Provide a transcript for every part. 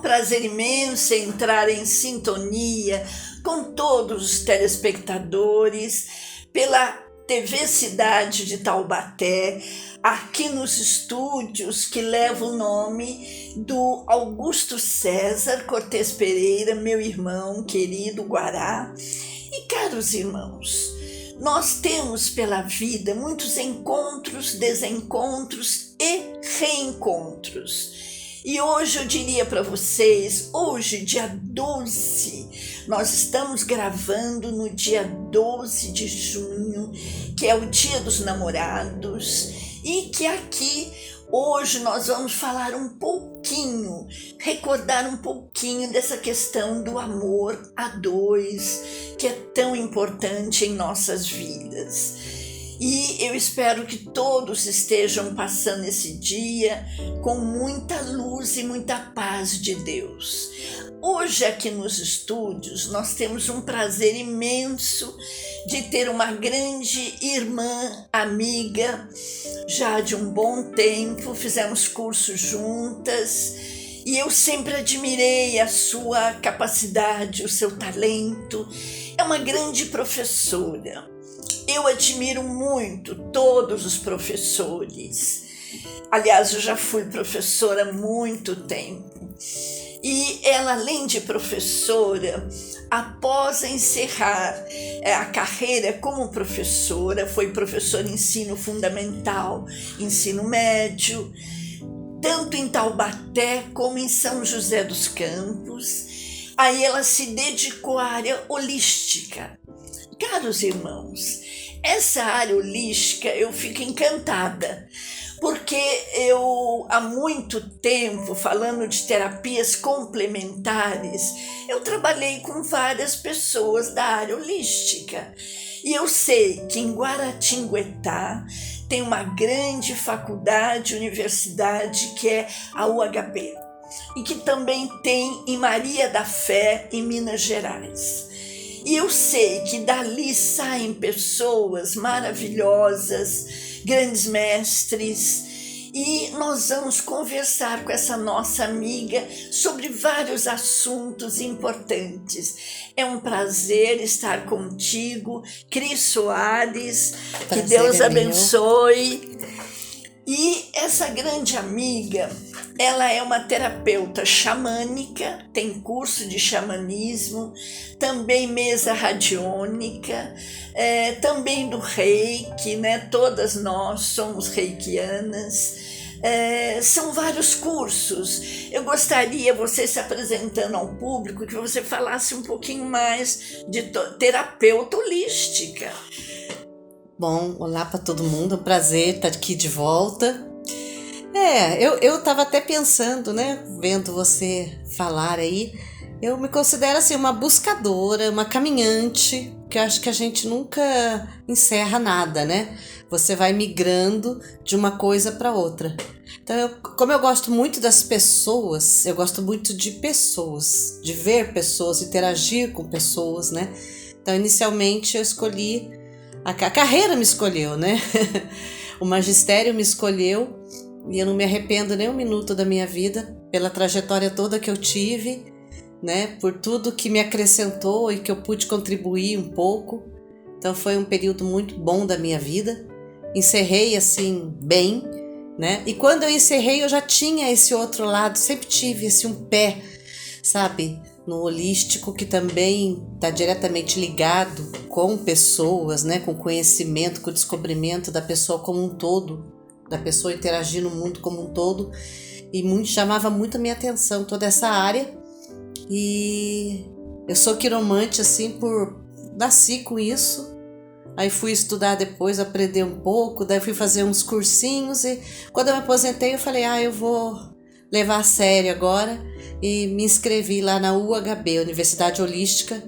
Prazer imenso entrar em sintonia com todos os telespectadores pela TV Cidade de Taubaté, aqui nos estúdios que levam o nome do Augusto César Cortes Pereira, meu irmão querido Guará. E caros irmãos, nós temos pela vida muitos encontros, desencontros e reencontros. E hoje eu diria para vocês, hoje, dia 12, nós estamos gravando no dia 12 de junho, que é o Dia dos Namorados, e que aqui, hoje, nós vamos falar um pouquinho, recordar um pouquinho dessa questão do amor a dois, que é tão importante em nossas vidas. E eu espero que todos estejam passando esse dia com muita luz e muita paz de Deus. Hoje aqui nos estúdios nós temos um prazer imenso de ter uma grande irmã, amiga, já de um bom tempo, fizemos curso juntas e eu sempre admirei a sua capacidade, o seu talento. É uma grande professora. Eu admiro muito todos os professores. Aliás, eu já fui professora há muito tempo. E ela, além de professora, após encerrar a carreira como professora, foi professora em ensino fundamental, ensino médio, tanto em Taubaté como em São José dos Campos. Aí ela se dedicou à área holística. Caros irmãos, essa área holística eu fico encantada, porque eu há muito tempo, falando de terapias complementares, eu trabalhei com várias pessoas da área holística. E eu sei que em Guaratinguetá tem uma grande faculdade, universidade, que é a UHB, e que também tem em Maria da Fé, em Minas Gerais. E eu sei que dali saem pessoas maravilhosas, grandes mestres, e nós vamos conversar com essa nossa amiga sobre vários assuntos importantes. É um prazer estar contigo, Cris Soares, que Deus abençoe. E essa grande amiga, ela é uma terapeuta xamânica, tem curso de xamanismo, também mesa radiônica, também do reiki, né? Todas nós somos reikianas. São vários cursos. Eu gostaria, você se apresentando ao público, que você falasse um pouquinho mais de terapeuta holística. Bom, olá para todo mundo, é um prazer estar aqui de volta. Eu estava até pensando, né, vendo você falar aí, eu me considero assim uma buscadora, uma caminhante, que eu acho que a gente nunca encerra nada, né? Você vai migrando de uma coisa para outra. Então, como eu gosto muito das pessoas, eu gosto muito de pessoas, de ver pessoas, interagir com pessoas, né? Então, inicialmente eu escolhi, a carreira me escolheu, né? O magistério me escolheu e eu não me arrependo nem um minuto da minha vida pela trajetória toda que eu tive, né? Por tudo que me acrescentou e que eu pude contribuir um pouco. Então foi um período muito bom da minha vida. Encerrei assim bem, né? E quando eu encerrei eu já tinha esse outro lado, sempre tive esse um pé, sabe? No holístico, que também está diretamente ligado com pessoas, né? Com conhecimento, com o descobrimento da pessoa como um todo, da pessoa interagir no mundo como um todo, e chamava muito a minha atenção toda essa área. E eu sou quiromante assim, nasci com isso. Aí fui estudar depois, aprender um pouco, daí fui fazer uns cursinhos, e quando eu me aposentei eu falei, eu vou levar a sério agora, e me inscrevi lá na UHB, Universidade Holística,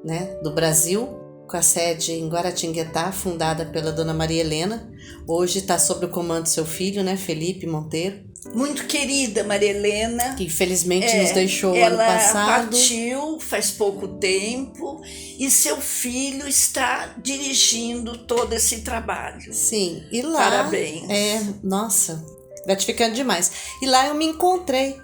né, do Brasil, com a sede em Guaratinguetá, fundada pela Dona Maria Helena. Hoje está sob o comando do seu filho, né, Felipe Monteiro. Muito querida Maria Helena. Que infelizmente nos deixou ano ela passado. partiu faz pouco tempo e seu filho está dirigindo todo esse trabalho. Sim, e lá... Parabéns. Nossa, gratificante demais. E lá eu me encontrei,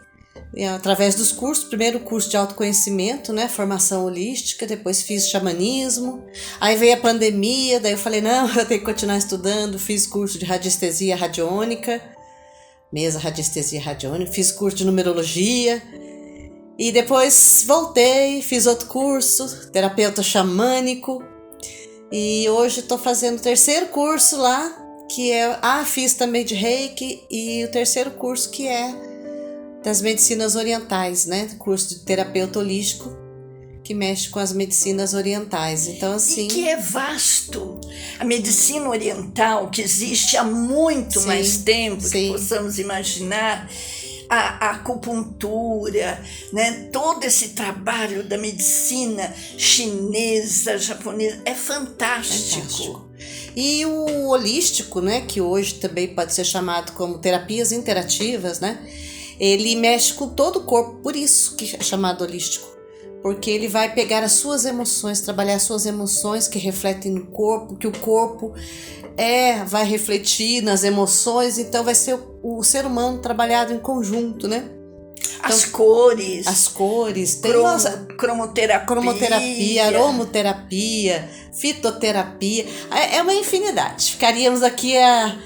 através dos cursos, primeiro curso de autoconhecimento, né, formação holística, depois fiz xamanismo, aí veio a pandemia, daí eu falei, não, eu tenho que continuar estudando, fiz curso de radiestesia radiônica, mesa radiestesia radiônica, fiz curso de numerologia, e depois voltei, fiz outro curso, terapeuta xamânico, e hoje estou fazendo o terceiro curso lá, que é, fiz também de Reiki, e o terceiro curso que é das medicinas orientais, né? Curso de terapeuta holístico que mexe com as medicinas orientais. Então, assim... E que é vasto. A medicina oriental, que existe há muito mais tempo, que possamos imaginar, a acupuntura, né? Todo esse trabalho da medicina chinesa, japonesa, é fantástico. E o holístico, né? Que hoje também pode ser chamado como terapias interativas, né? Ele mexe com todo o corpo, por isso que é chamado holístico. Porque ele vai pegar as suas emoções, trabalhar as suas emoções que refletem no corpo, que o corpo vai refletir nas emoções, então vai ser o ser humano trabalhado em conjunto, né? Então, as cores, tem cromoterapia, aromoterapia, fitoterapia, é uma infinidade. Ficaríamos aqui a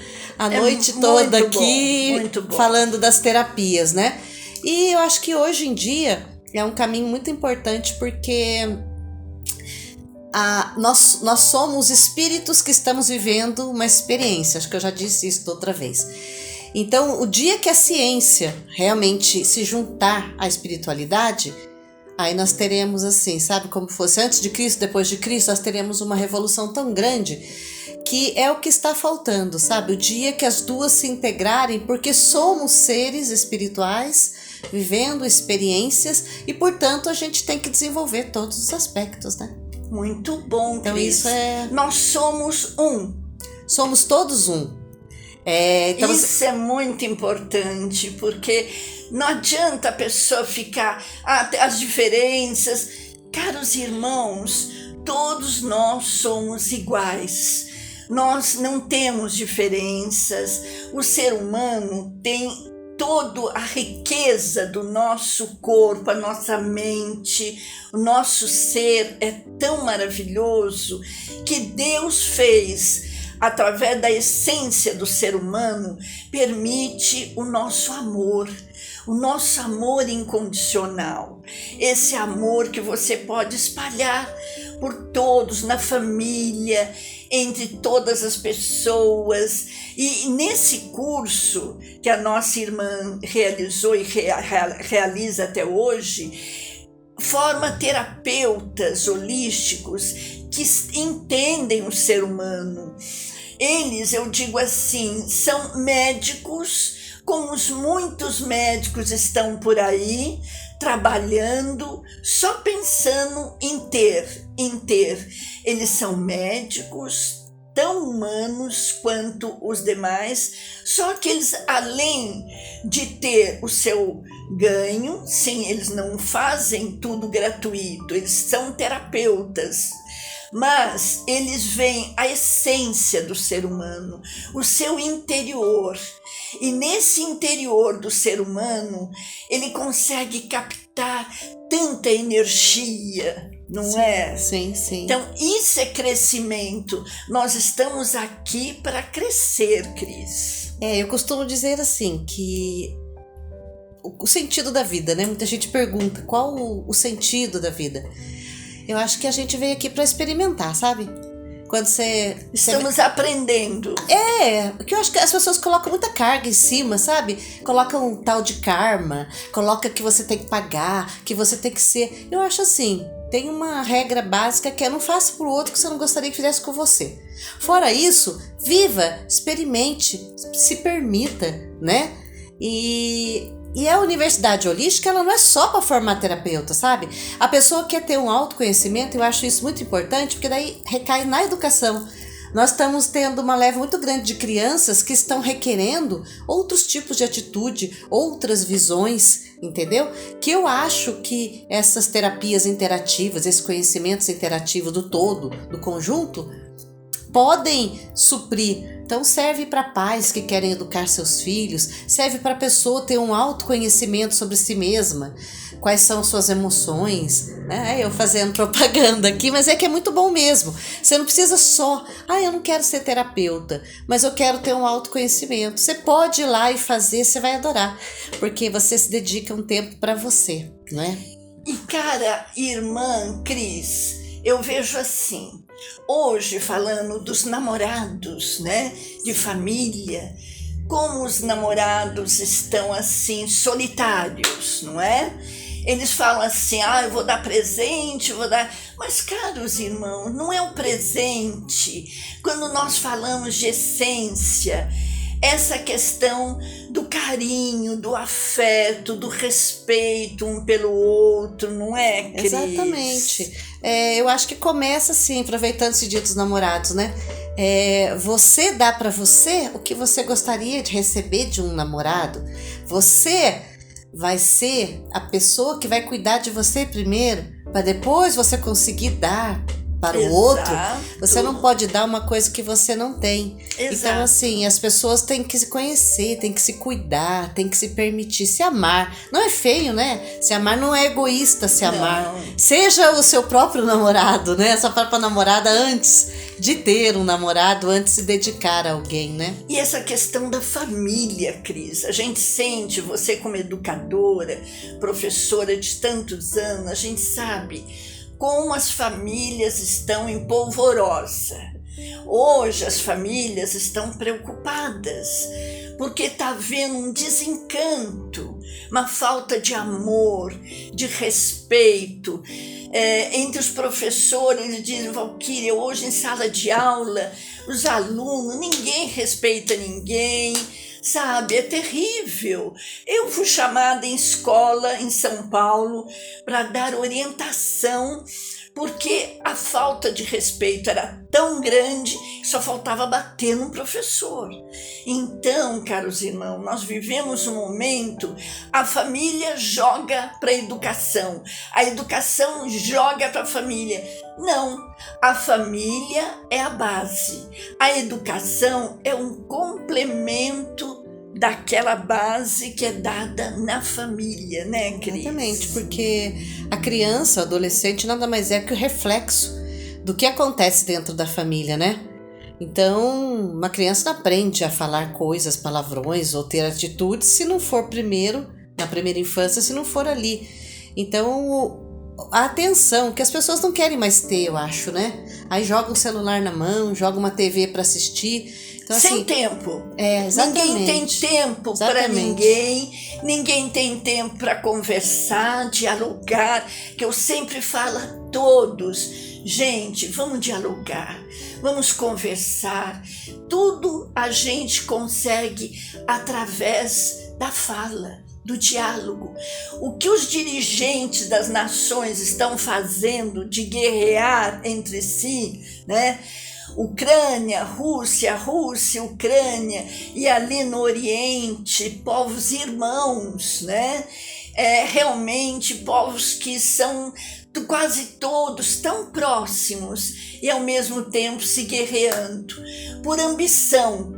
noite toda aqui falando das terapias, né? E eu acho que hoje em dia é um caminho muito importante porque nós somos espíritos que estamos vivendo uma experiência. Acho que eu já disse isso da outra vez. Então, o dia que a ciência realmente se juntar à espiritualidade, aí nós teremos assim, sabe, como fosse antes de Cristo, depois de Cristo, nós teremos uma revolução tão grande que é o que está faltando, sabe? O dia que as duas se integrarem, porque somos seres espirituais vivendo experiências e, portanto, a gente tem que desenvolver todos os aspectos, né? Muito bom, então, Cris. Isso é... Nós somos um. Somos todos um. Então isso é muito importante, porque não adianta a pessoa ficar... as diferenças. Caros irmãos, todos nós somos iguais. Nós não temos diferenças. O ser humano tem toda a riqueza do nosso corpo, a nossa mente, o nosso ser é tão maravilhoso que Deus fez, através da essência do ser humano, permite o nosso amor incondicional. Esse amor que você pode espalhar por todos, na família, entre todas as pessoas. E nesse curso que a nossa irmã realizou e realiza até hoje, forma terapeutas holísticos que entendem o ser humano. Eles, eu digo assim, são médicos, como os muitos médicos estão por aí, trabalhando, só pensando em ter. Eles são médicos, tão humanos quanto os demais, só que eles, além de ter o seu ganho, sim, eles não fazem tudo gratuito, eles são terapeutas, mas eles veem a essência do ser humano, o seu interior, e nesse interior do ser humano, ele consegue captar tanta energia, não é? Sim. Então, isso é crescimento. Nós estamos aqui para crescer, Cris. Eu costumo dizer assim, que o sentido da vida, né? Muita gente pergunta qual o sentido da vida. Eu acho que a gente veio aqui para experimentar, sabe? Quando Estamos aprendendo. Porque eu acho que as pessoas colocam muita carga em cima, sabe? Colocam um tal de karma, coloca que você tem que pagar, que você tem que ser... Eu acho assim, tem uma regra básica que é não faça pro outro que você não gostaria que fizesse com você. Fora isso, viva, experimente, se permita, né? E E a universidade holística, ela não é só para formar terapeuta, sabe? A pessoa quer ter um autoconhecimento, eu acho isso muito importante, porque daí recai na educação. Nós estamos tendo uma leva muito grande de crianças que estão requerendo outros tipos de atitude, outras visões, entendeu? Que eu acho que essas terapias interativas, esses conhecimentos interativos do todo, do conjunto, podem suprir. Então serve para pais que querem educar seus filhos, serve para a pessoa ter um autoconhecimento sobre si mesma, quais são suas emoções, né? Eu fazendo propaganda aqui, mas é que é muito bom mesmo. Você não precisa só, eu não quero ser terapeuta, mas eu quero ter um autoconhecimento. Você pode ir lá e fazer, você vai adorar, porque você se dedica um tempo para você, não é? E cara, irmã Cris, eu vejo assim, hoje falando dos namorados, né, de família, como os namorados estão assim solitários, não é? Eles falam assim, eu vou dar presente, vou dar... Mas, caros irmãos, não é o presente. Quando nós falamos de essência, essa questão do carinho, do afeto, do respeito um pelo outro, não é, Cris? Exatamente. Eu acho que começa assim, aproveitando esse dia dos namorados, né? Você dá para você o que você gostaria de receber de um namorado. Você vai ser a pessoa que vai cuidar de você primeiro, para depois você conseguir dar para o outro. Você não pode dar uma coisa que você não tem. Exato. Então, assim, as pessoas têm que se conhecer, têm que se cuidar, têm que se permitir, se amar. Não é feio, né? Se amar não é egoísta, se amar. Seja o seu próprio namorado, né? Sua própria namorada antes de ter um namorado, antes de se dedicar a alguém, né? E essa questão da família, Cris, a gente sente, você como educadora, professora de tantos anos, a gente sabe como as famílias estão em polvorosa. Hoje as famílias estão preocupadas, porque está havendo um desencanto, uma falta de amor, de respeito. Entre os professores, eles dizem, Valquíria, hoje em sala de aula, os alunos, ninguém respeita ninguém, sabe? É terrível. Eu fui chamada em escola em São Paulo para dar orientação, porque a falta de respeito era tão grande que só faltava bater no professor. Então, caros irmãos, nós vivemos um momento, a família joga para a educação joga para a família. Não, a família é a base, a educação é um complemento daquela base que é dada na família, né, Cris? Exatamente, porque a criança, o adolescente, nada mais é que o reflexo do que acontece dentro da família, né? Então, uma criança não aprende a falar coisas, palavrões ou ter atitudes se não for primeiro, na primeira infância, se não for ali. Então, a atenção, que as pessoas não querem mais ter, eu acho, né? Aí joga um celular na mão, joga uma TV para assistir. Então, sem assim, tempo. Exatamente. Ninguém tem tempo para ninguém tem tempo para conversar, dialogar, que eu sempre falo a todos, gente, vamos dialogar, vamos conversar, tudo a gente consegue através da fala, do diálogo. O que os dirigentes das nações estão fazendo de guerrear entre si, né? Ucrânia, Rússia, Ucrânia, e ali no Oriente, povos irmãos, né? Realmente povos que são quase todos tão próximos e ao mesmo tempo se guerreando por ambição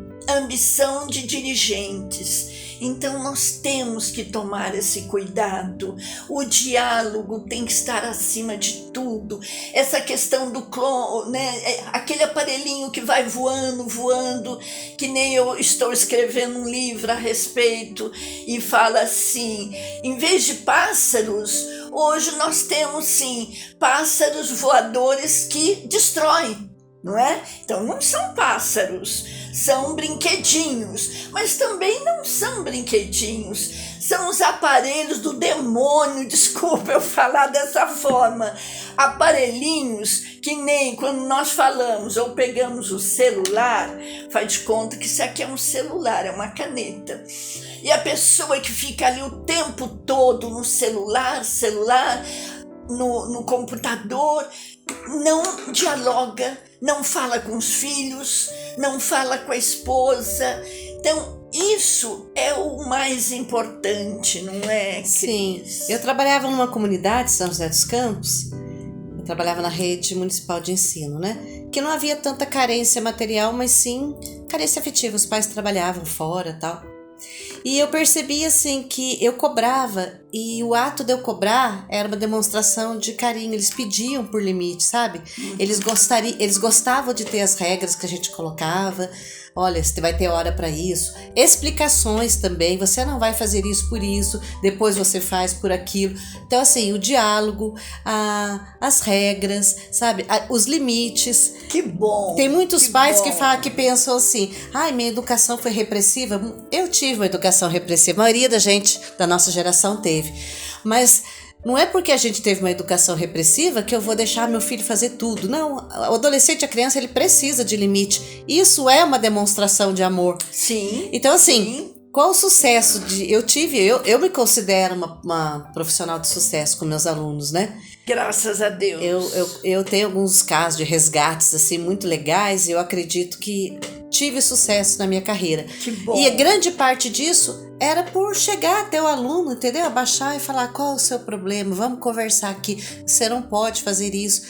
de dirigentes. Então nós temos que tomar esse cuidado, o diálogo tem que estar acima de tudo, essa questão do clone, né? Aquele aparelhinho que vai voando, que nem eu estou escrevendo um livro a respeito e fala assim, em vez de pássaros, hoje nós temos sim pássaros voadores que destroem, não é? Então não são pássaros, são brinquedinhos, mas também não são brinquedinhos, são os aparelhos do demônio, desculpa eu falar dessa forma, aparelhinhos que nem quando nós falamos ou pegamos o celular, faz de conta que isso aqui é um celular, é uma caneta, E a pessoa que fica ali o tempo todo no celular, no computador, não dialoga, não fala com os filhos, não fala com a esposa. Então, isso é o mais importante, não é, Cris? Sim, eu trabalhava numa comunidade, São José dos Campos, eu trabalhava na rede municipal de ensino, né? Que não havia tanta carência material, mas sim carência afetiva, os pais trabalhavam fora e tal. E eu percebi assim que eu cobrava, e o ato de eu cobrar era uma demonstração de carinho, eles pediam por limite, sabe? Eles gostavam de ter as regras que a gente colocava. Olha, você vai ter hora para isso. Explicações também, você não vai fazer isso por isso, depois você faz por aquilo. Então, assim, o diálogo, as regras, sabe? Os limites. Que bom! Tem muitos pais que pensam assim, ai, minha educação foi repressiva. Eu tive uma educação repressiva, a maioria da nossa geração teve. Mas não é porque a gente teve uma educação repressiva que eu vou deixar meu filho fazer tudo. Não, o adolescente, a criança, ele precisa de limite. Isso é uma demonstração de amor. Sim. Então, assim, sim. Qual o sucesso eu me considero uma profissional de sucesso com meus alunos, né? Graças a Deus. Eu tenho alguns casos de resgates, assim, muito legais, e eu acredito que tive sucesso na minha carreira. Que bom. E a grande parte disso era por chegar até o aluno, entendeu? Abaixar e falar, qual é o seu problema? Vamos conversar aqui. Você não pode fazer isso.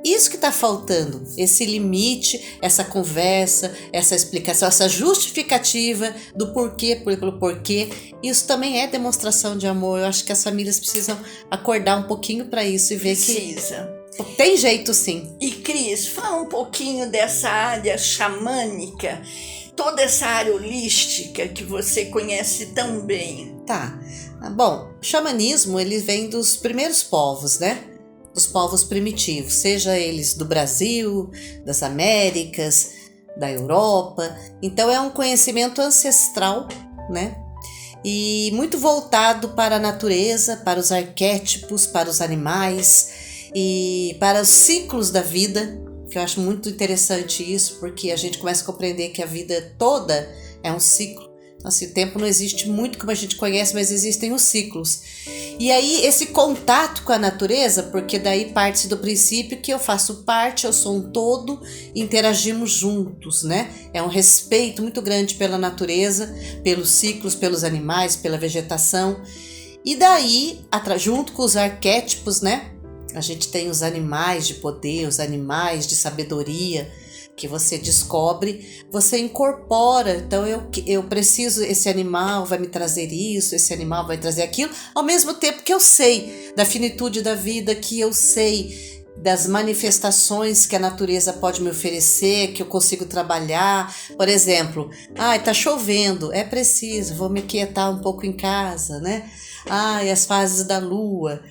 Isso que está faltando, esse limite, essa conversa, essa explicação, essa justificativa do porquê, pelo porquê. Isso também é demonstração de amor. Eu acho que as famílias precisam acordar um pouquinho para isso e ver que tem jeito sim. E Cris, fala um pouquinho dessa área xamânica, toda essa área holística que você conhece tão bem. Tá. Bom, o xamanismo, ele vem dos primeiros povos, né? Dos povos primitivos, seja eles do Brasil, das Américas, da Europa. Então é um conhecimento ancestral, né? E muito voltado para a natureza, para os arquétipos, para os animais e para os ciclos da vida, que eu acho muito interessante isso, porque a gente começa a compreender que a vida toda é um ciclo. Assim, o tempo não existe muito como a gente conhece, mas existem os ciclos. E aí esse contato com a natureza, porque daí parte do princípio que eu faço parte, eu sou um todo, interagimos juntos, né? É um respeito muito grande pela natureza, pelos ciclos, pelos animais, pela vegetação. E daí, junto com os arquétipos, né? A gente tem os animais de poder, os animais de sabedoria, que você descobre, você incorpora. Então eu preciso, esse animal vai me trazer isso, esse animal vai trazer aquilo, ao mesmo tempo que eu sei da finitude da vida, que eu sei das manifestações que a natureza pode me oferecer, que eu consigo trabalhar. Por exemplo, tá chovendo, é preciso, vou me quietar um pouco em casa, né? E as fases da lua,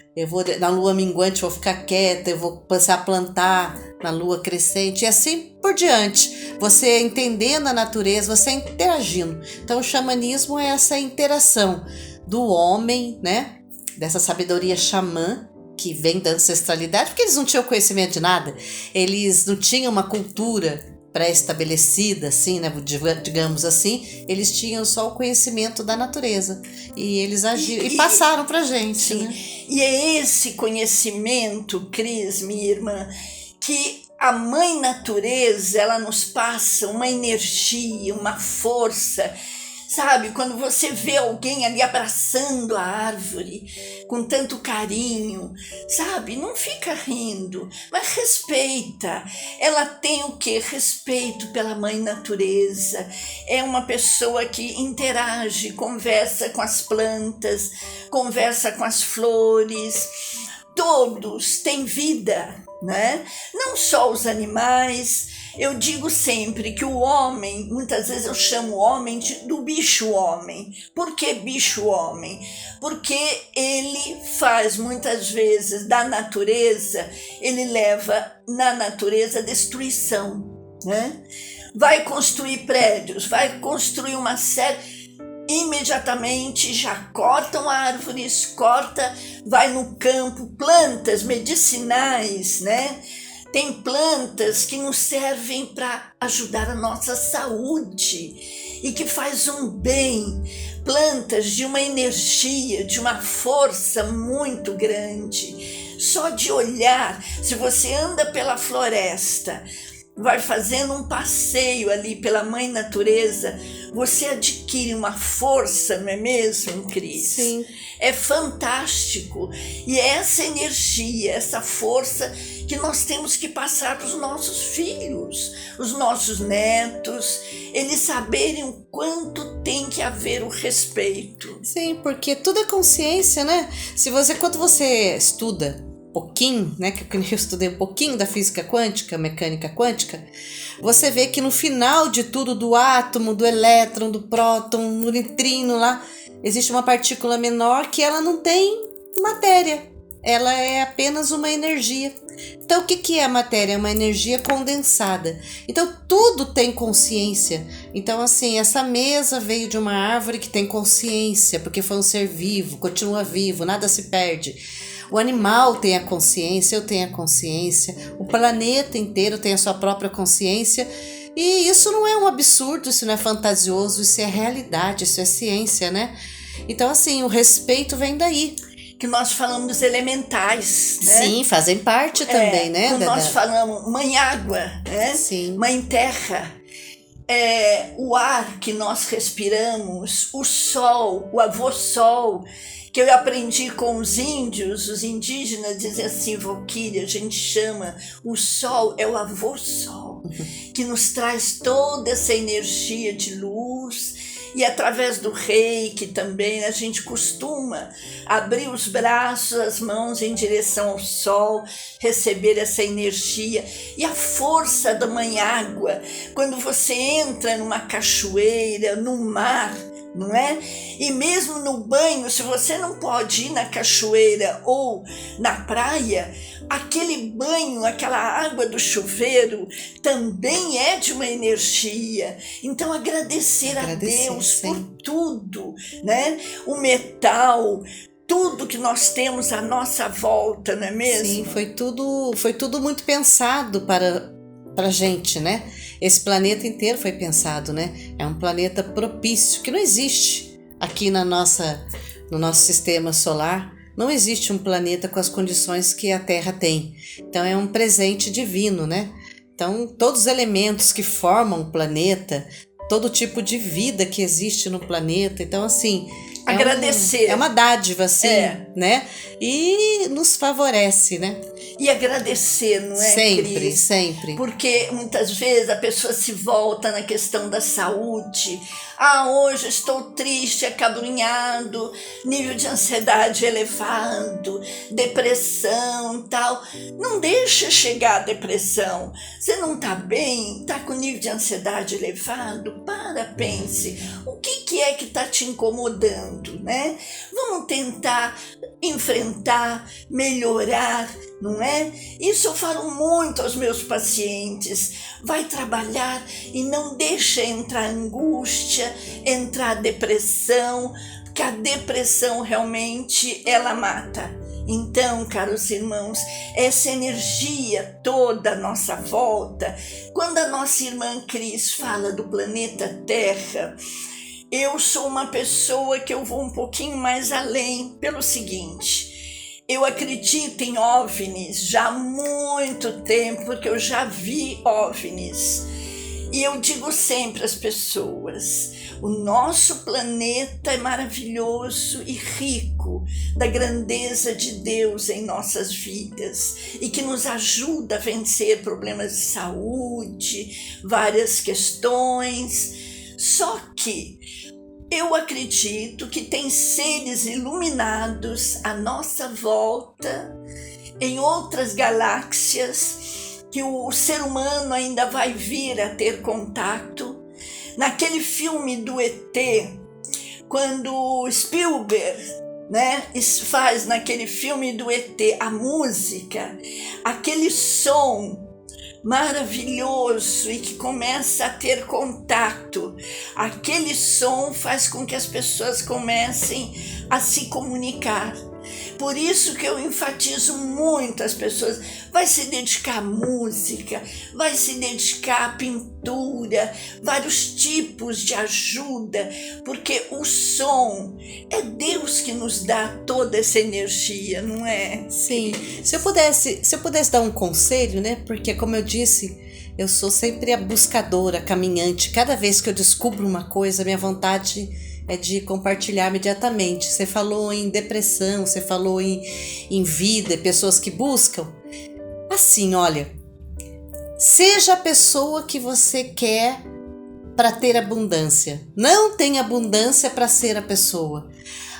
na lua minguante vou ficar quieta, eu vou passar a plantar na lua crescente e assim por diante. Você entendendo a natureza, você interagindo. Então o xamanismo é essa interação do homem, né? Dessa sabedoria xamã, que vem da ancestralidade, porque eles não tinham conhecimento de nada, eles não tinham uma cultura pré-estabelecida, assim, né, digamos assim, eles tinham só o conhecimento da natureza e eles agiram e passaram pra gente. Sim. Né? E é esse conhecimento, Cris, minha irmã, que a mãe natureza, ela nos passa uma energia, uma força. Sabe, quando você vê alguém ali abraçando a árvore com tanto carinho, sabe, não fica rindo, mas respeita. Ela tem o quê? Respeito pela mãe natureza. É uma pessoa que interage, conversa com as plantas, conversa com as flores. Todos têm vida, né? Não só os animais. Eu digo sempre que o homem, muitas vezes eu chamo o homem do bicho-homem. Por que bicho-homem? Porque ele faz muitas vezes da natureza, ele leva na natureza destruição, né? Vai construir prédios, vai construir uma série... Imediatamente já cortam árvores, vai no campo, plantas medicinais, né? Tem plantas que nos servem para ajudar a nossa saúde e que faz um bem. Plantas de uma energia, de uma força muito grande. Só de olhar, se você anda pela floresta, vai fazendo um passeio ali pela mãe natureza, você adquire uma força, não é mesmo, Cris? Sim. É fantástico. E é essa energia, essa força que nós temos que passar para os nossos filhos, os nossos netos, eles saberem o quanto tem que haver o respeito. Sim, porque tudo é consciência, né? Quando você estuda pouquinho, né, que eu estudei um pouquinho da física quântica, mecânica quântica, você vê que no final de tudo, do átomo, do elétron, do próton, do neutrino lá, existe uma partícula menor que ela não tem matéria, ela é apenas uma energia. Então o que é a matéria? É uma energia condensada. Então tudo tem consciência. Então assim, essa mesa veio de uma árvore que tem consciência, porque foi um ser vivo, continua vivo, nada se perde. O animal tem a consciência, eu tenho a consciência, o planeta inteiro tem a sua própria consciência, e isso não é um absurdo, isso não é fantasioso, isso é realidade, isso é ciência, né? Então assim, o respeito vem daí. Que nós falamos dos elementais, né? Sim, fazem parte também, né? Quando nós falamos mãe água, né? Sim. Mãe terra, o ar que nós respiramos, o sol, o avô sol, que eu aprendi com os índios, os indígenas dizem assim, Valquíria, a gente chama o sol, é o avô sol, que nos traz toda essa energia de luz. E através do reiki também a gente costuma abrir os braços, as mãos em direção ao sol, receber essa energia. E a força da mãe água, quando você entra numa cachoeira, no mar, não é? E mesmo no banho, se você não pode ir na cachoeira ou na praia, aquele banho, aquela água do chuveiro também é de uma energia. Então agradecer a Deus sim. por tudo, né? O metal, tudo que nós temos à nossa volta, não é mesmo? Sim, foi tudo muito pensado para gente, né? Esse planeta inteiro foi pensado, né? É um planeta propício, que não existe aqui no nosso sistema solar. Não existe um planeta com as condições que a Terra tem. Então é um presente divino, né? Então todos os elementos que formam o planeta, todo tipo de vida que existe no planeta, então assim... agradecer. É uma dádiva, assim, né? E nos favorece, né? E agradecer, não é, sempre, Cris? Sempre. Porque muitas vezes a pessoa se volta na questão da saúde. Hoje estou triste, acabrunhado, nível de ansiedade elevado, depressão e tal. Não deixa chegar a depressão. Você não está bem, está com nível de ansiedade elevado? Pense. O que é que está te incomodando, né? Vamos tentar enfrentar, melhorar, não é? Isso eu falo muito aos meus pacientes. Vai trabalhar e não deixa entrar angústia, entrar depressão, porque a depressão realmente ela mata. Então, caros irmãos, essa energia toda à nossa volta, quando a nossa irmã Cris fala do planeta Terra, eu sou uma pessoa que eu vou um pouquinho mais além pelo seguinte: eu acredito em OVNIs já há muito tempo, porque eu já vi OVNIs. E eu digo sempre às pessoas, o nosso planeta é maravilhoso e rico da grandeza de Deus em nossas vidas e que nos ajuda a vencer problemas de saúde, várias questões. Só que eu acredito que tem seres iluminados à nossa volta, em outras galáxias, que o ser humano ainda vai vir a ter contato. Naquele filme do ET, quando Spielberg, né, faz naquele filme do ET a música, aquele som maravilhoso e que começa a ter contato. Aquele som faz com que as pessoas comecem a se comunicar. Por isso que eu enfatizo muito as pessoas. Vai se dedicar à música, vai se dedicar à pintura, vários tipos de ajuda, porque o som é Deus que nos dá toda essa energia, não é? Sim. Se eu pudesse dar um conselho, né? Porque como eu disse, eu sou sempre a buscadora, a caminhante. Cada vez que eu descubro uma coisa, minha vontade é de compartilhar imediatamente. Você falou em depressão, você falou em vida, pessoas que buscam. Assim, olha, seja a pessoa que você quer para ter abundância. Não tem abundância para ser a pessoa.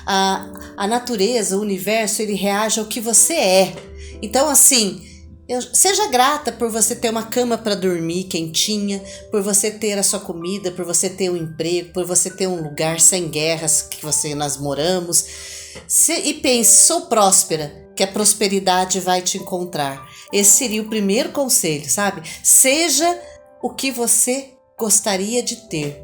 A natureza, o universo, ele reage ao que você é. Então, assim, seja grata por você ter uma cama para dormir quentinha, por você ter a sua comida, por você ter um emprego, por você ter um lugar sem guerras que nós moramos. E pense, sou próspera, que a prosperidade vai te encontrar. Esse seria o primeiro conselho, sabe? Seja o que você gostaria de ter.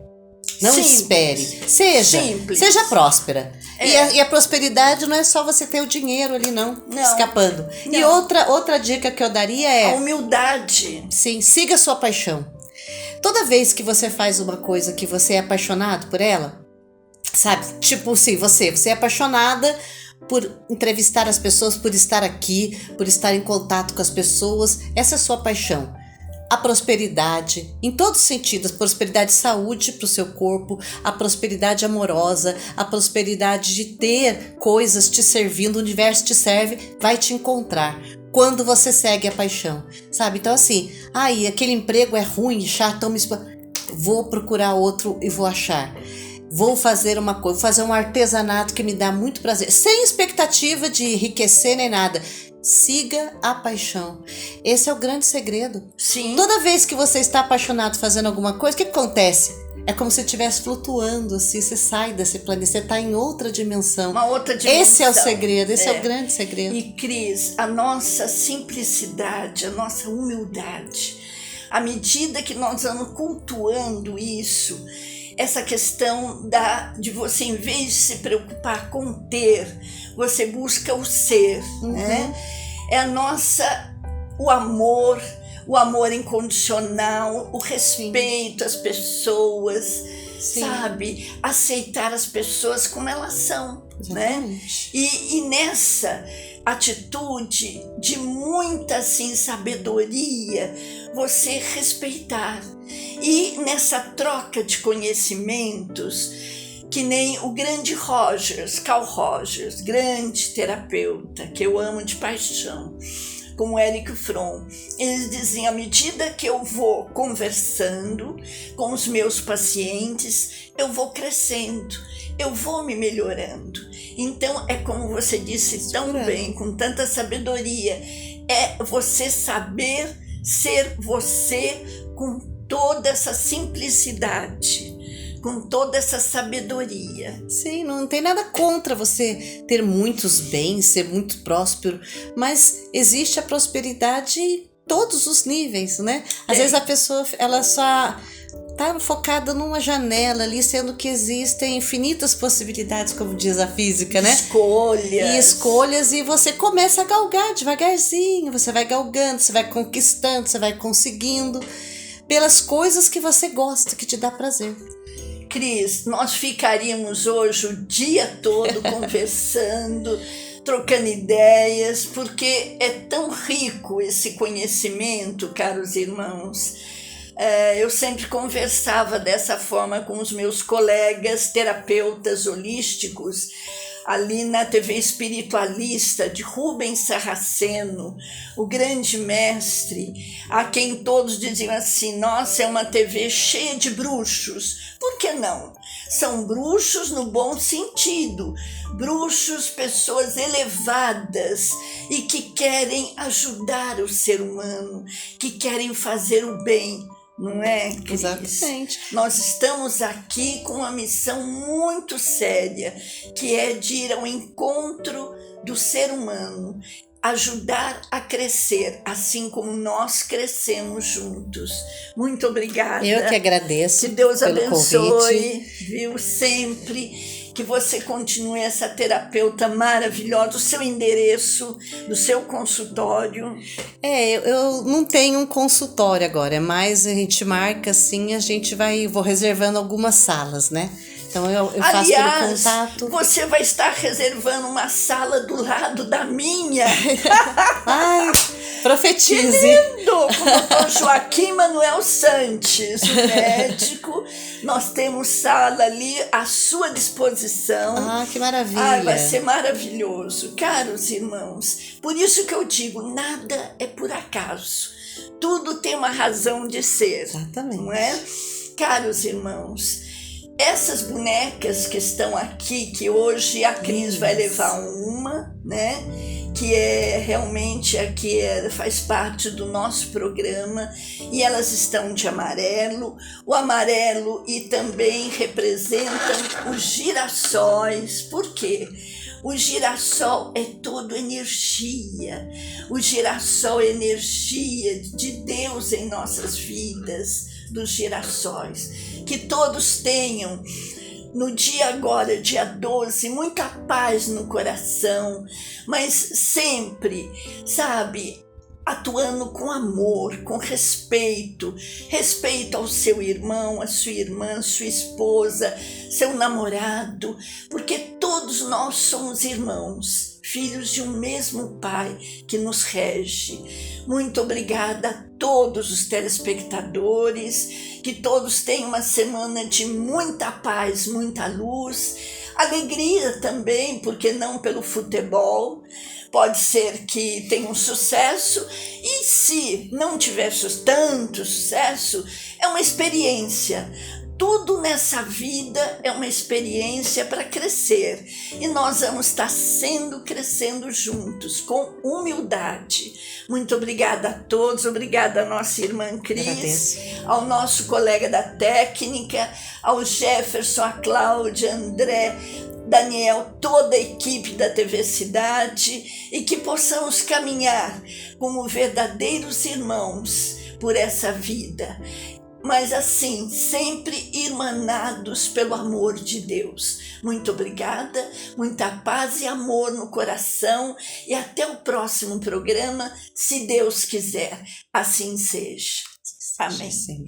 Não Simples. Espere. Seja próspera. E a prosperidade não é só você ter o dinheiro ali, não. Escapando. Não. E outra dica que eu daria é... a humildade. Sim, siga a sua paixão. Toda vez que você faz uma coisa que você é apaixonado por ela, sabe? Tipo assim, você é apaixonada por entrevistar as pessoas, por estar aqui, por estar em contato com as pessoas. Essa é a sua paixão. A prosperidade, em todos os sentidos, a prosperidade de saúde para o seu corpo, a prosperidade amorosa, a prosperidade de ter coisas te servindo, o universo te serve, vai te encontrar quando você segue a paixão, sabe? Então assim, aquele emprego é ruim, chato, vou procurar outro e vou achar. Vou fazer uma coisa, vou fazer um artesanato que me dá muito prazer, sem expectativa de enriquecer nem nada. Siga a paixão. Esse é o grande segredo. Sim. Toda vez que você está apaixonado fazendo alguma coisa, o que acontece? É como se estivesse flutuando, assim, você sai desse planeta, você está em outra dimensão. Uma outra dimensão. Esse é o segredo, esse é o grande segredo. E Cris, a nossa simplicidade, a nossa humildade, à medida que nós vamos cultuando isso, essa questão de você, em vez de se preocupar com ter, você busca o ser, né? É o amor incondicional, o respeito às pessoas, sabe? Aceitar as pessoas como elas são, né? E nessa atitude de muita, assim, sabedoria, você respeitar. E nessa troca de conhecimentos, que nem o grande Carl Rogers, grande terapeuta, que eu amo de paixão, como Erich Fromm, eles diziam, à medida que eu vou conversando com os meus pacientes, eu vou crescendo, eu vou me melhorando. Então, é como você disse tão bem, com tanta sabedoria, é você saber ser você com toda essa simplicidade, com toda essa sabedoria. Sim, não tem nada contra você ter muitos bens, ser muito próspero, mas existe a prosperidade em todos os níveis, né? Às vezes a pessoa, ela só tá focada numa janela ali, sendo que existem infinitas possibilidades, como diz a física, né? Escolhas, e você começa a galgar devagarzinho, você vai galgando, você vai conquistando, você vai conseguindo pelas coisas que você gosta, que te dá prazer. Cris, nós ficaríamos hoje o dia todo conversando, trocando ideias, porque é tão rico esse conhecimento, caros irmãos. Eu sempre conversava dessa forma com os meus colegas terapeutas holísticos, ali na TV Espiritualista, de Rubens Sarraceno, o grande mestre, a quem todos diziam assim, nossa, é uma TV cheia de bruxos. Por que não? São bruxos no bom sentido, bruxos, pessoas elevadas e que querem ajudar o ser humano, que querem fazer o bem. Não é, Cris? Exatamente. Nós estamos aqui com uma missão muito séria, que é de ir ao encontro do ser humano, ajudar a crescer, assim como nós crescemos juntos. Muito obrigada. Eu que agradeço. Que Deus pelo abençoe, convite. viu, sempre. Que você continue essa terapeuta maravilhosa, o seu endereço do seu consultório. Eu não tenho um consultório agora, mas a gente marca assim, vou reservando algumas salas, né? Então eu faço pelo contato. Você vai estar reservando uma sala do lado da minha. Ai, profetize. Que lindo! Com o doutor Joaquim Manuel Santos, o médico. Nós temos sala ali à sua disposição. Ah, que maravilha. Ai, vai ser maravilhoso. Caros irmãos, por isso que eu digo, nada é por acaso. Tudo tem uma razão de ser. Exatamente. Não é? Caros irmããos, essas bonecas que estão aqui, que hoje a Cris vai levar uma, né? Que é realmente faz parte do nosso programa, e elas estão de amarelo. O amarelo e também representam os girassóis. Por quê? O girassol é todo energia. O girassol é energia de Deus em nossas vidas, dos girassóis. Que todos tenham, no dia agora, dia 12, muita paz no coração, mas sempre, sabe, atuando com amor, com respeito ao seu irmão, a sua irmã, sua esposa, seu namorado, porque todos nós somos irmãos, filhos de um mesmo Pai que nos rege. Muito obrigada a todos os telespectadores, que todos tenham uma semana de muita paz, muita luz, alegria também, porque não pelo futebol. Pode ser que tenha um sucesso, e se não tiver tanto sucesso, é uma experiência. Tudo nessa vida é uma experiência para crescer, e nós vamos estar crescendo juntos, com humildade. Muito obrigada a todos, obrigada à nossa irmã Cris, ao nosso colega da técnica, ao Jefferson, a Cláudia, André, Daniel, toda a equipe da TV Cidade, e que possamos caminhar como verdadeiros irmãos por essa vida, mas assim, sempre irmanados pelo amor de Deus. Muito obrigada, muita paz e amor no coração, e até o próximo programa, se Deus quiser, assim seja. Amém. Sim.